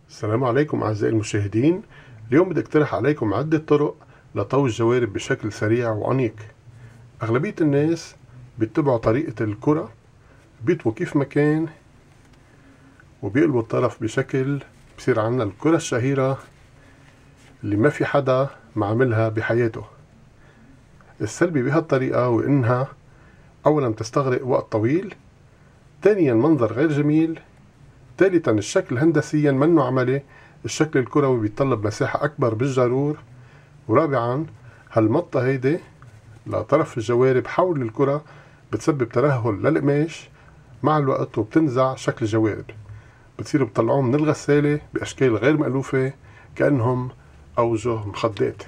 السلام عليكم أعزائي المشاهدين. اليوم بدي أقترح عليكم عدة طرق لطوي الجوارب بشكل سريع وأنيق. أغلبية الناس بيتبعوا طريقة الكرة، بيطووا كيف ما كان وبيقلبوا الطرف بشكل بصير عنا الكرة الشهيرة اللي ما في حدا ما عملها بحياته. السلبي بهالطريقة هو إنها أولا تستغرق وقت طويل، ثانيا منظر غير جميل، ثالثا الشكل هندسيا منه عملي، الشكل الكروي بيتطلب مساحة أكبر بالجارور، ورابعا هالمطة هيدي لطرف الجوارب حول الكرة بتسبب ترهل للقماش مع الوقت وبتنزع شكل الجوارب، بتصيروا بتطلعوهم من الغسالة بأشكال غير مألوفة كأنهم أوجه مخدات.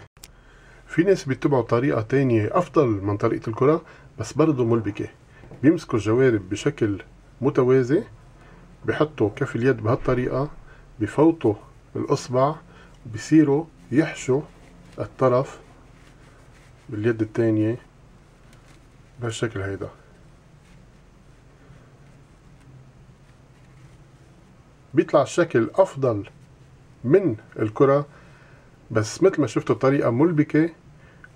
في ناس بيتبعوا طريقة تانية أفضل من طريقة الكرة بس برضو ملبكة، بيمسكوا الجوارب بشكل متوازي، بحطوا كف اليد بهالطريقة، بفوتوا الإصبع وبصيروا يحشوا الطرف باليد التانية بهالشكل هيدا. بيطلع الشكل أفضل من الكرة بس مثل ما شفتوا الطريقة ملبكة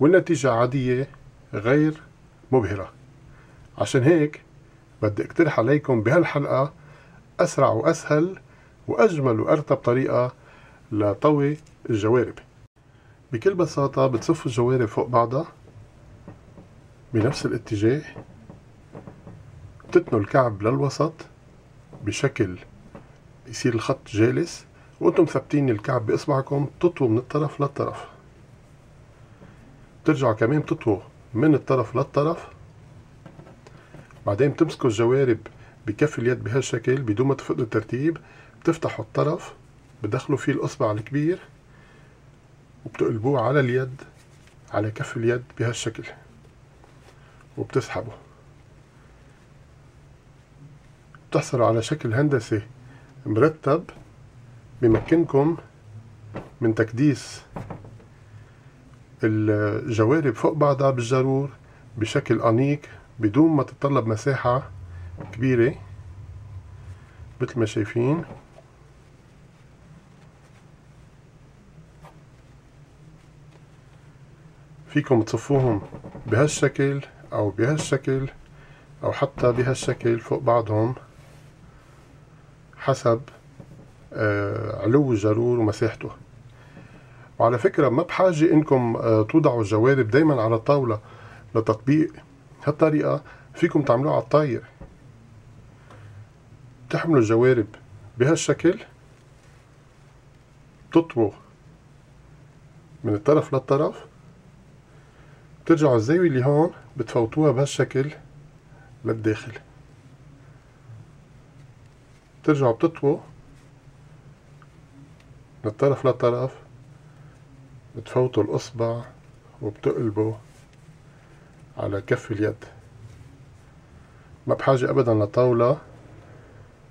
والنتيجة عادية غير مبهرة. عشان هيك بدي اقترح عليكم بهالحلقة أسرع وأسهل وأجمل وأرتب طريقة لطوي الجوارب. بكل بساطة بتصفوا الجوارب فوق بعضها بنفس الاتجاه، بتتنوا الكعب للوسط بشكل يصير الخط جالس، وانتم ثابتين الكعب بإصبعكم تطووا من الطرف للطرف، بترجعوا كمان تطووا من الطرف للطرف، بعدين بتمسكوا الجوارب بكف اليد بهالشكل بدون ما تفقدوا الترتيب، بتفتحوا الطرف بدخلوا فيه الإصبع الكبير وبتقلبوه على اليد على كف اليد بهالشكل وبتسحبوا، بتحصلوا على شكل هندسي مرتب بمكنكم من تكديس الجوارب فوق بعضها بالجارور بشكل أنيق بدون ما تتطلب مساحة كبيرة مثل ما شايفين. فيكم تصفوهم بهالشكل أو بهالشكل أو حتى بهالشكل فوق بعضهم حسب علو الجارور ومساحته. وعلى فكرة ما بحاجة انكم توضعوا الجوارب دايما على الطاولة لتطبيق هالطريقة، فيكم تعملوها على الطاير، بتحملوا الجوارب بهالشكل، بتطووا من الطرف للطرف، بترجعوا الزاوية اللي هون بتفوتوها بهالشكل للداخل، بترجعوا بتطووا من الطرف للطرف، بتفوتوا الإصبع وبتقلبوا على كف اليد. ما بحاجة أبدا لطاولة،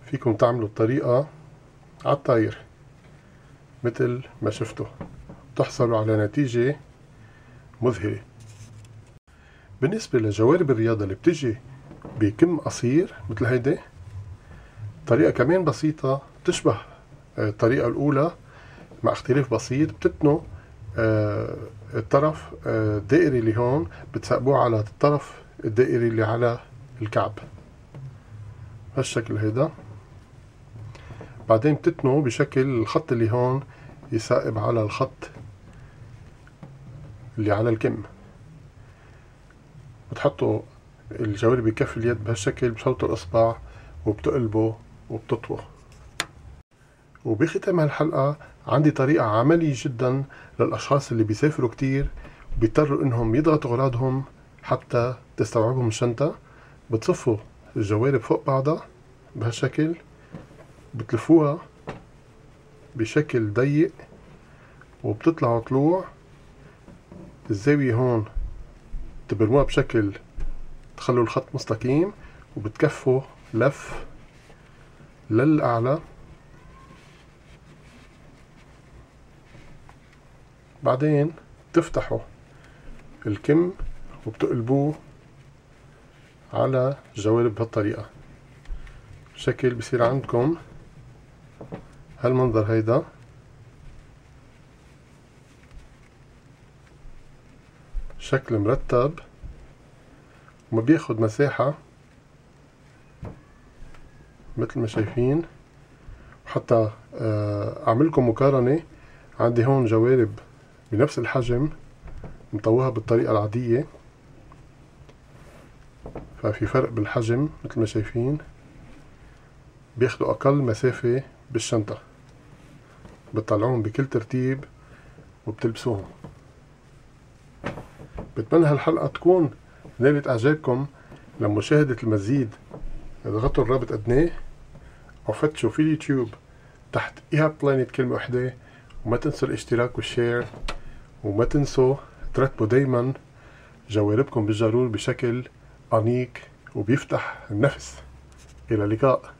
فيكم تعملوا الطريقة على الطاير مثل ما شفتوا، تحصلوا على نتيجة مذهلة. بالنسبة لجوارب الرياضة اللي بتجي بكم قصير مثل هيدي، طريقة كمان بسيطة تشبه الطريقة الأولى مع اختلاف بسيط، بتتنوا الطرف الدائري اللي هون بتسقبوه على الطرف الدائري اللي على الكعب هالشكل هيدا، بعدين بتتنوا بشكل الخط اللي هون يسقب على الخط اللي على الكم، بتحطوا الجوارب بكف اليد بهالشكل، بتفوتوا الإصبع وبتقلبوا وبتطووا. وبختام هالحلقة عندي طريقة عملية جدا للأشخاص اللي بيسافروا كتير بيضطروا إنهم يضغطوا أغراضهم حتى تستوعبهم الشنطة. بتصفوا الجوارب فوق بعضها بهالشكل، بتلفوها بشكل ضيق وبتطلعوا طلوع، الزاوية هون تبرموها بشكل تخلوا الخط مستقيم، وبتكفوا لف للأعلى، بعدين تفتحوا الكم وبتقلبوه على الجوارب بهالطريقة، بشكل بصير عندكم هالمنظر هيدا. شكل مرتب وما بياخد مساحة مثل ما شايفين. حتى اعملكم مقارنة، عندي هون جوارب بنفس الحجم مطوها بالطريقة العادية، ففي فرق بالحجم مثل ما شايفين. بياخدوا اقل مسافة بالشنطة، بتطلعوهم بكل ترتيب وبتلبسوهم. بتمنى هالحلقة تكون نالت اعجابكم. لمشاهدة المزيد اضغطوا الرابط ادناه او فتشوا في اليوتيوب تحت إيهاب بلانيت كلمة واحدة. وما تنسوا الاشتراك والشير، وما تنسوا ترتبوا دايما جواربكم بالجرور بشكل أنيق وبيفتح النفس. إلى اللقاء.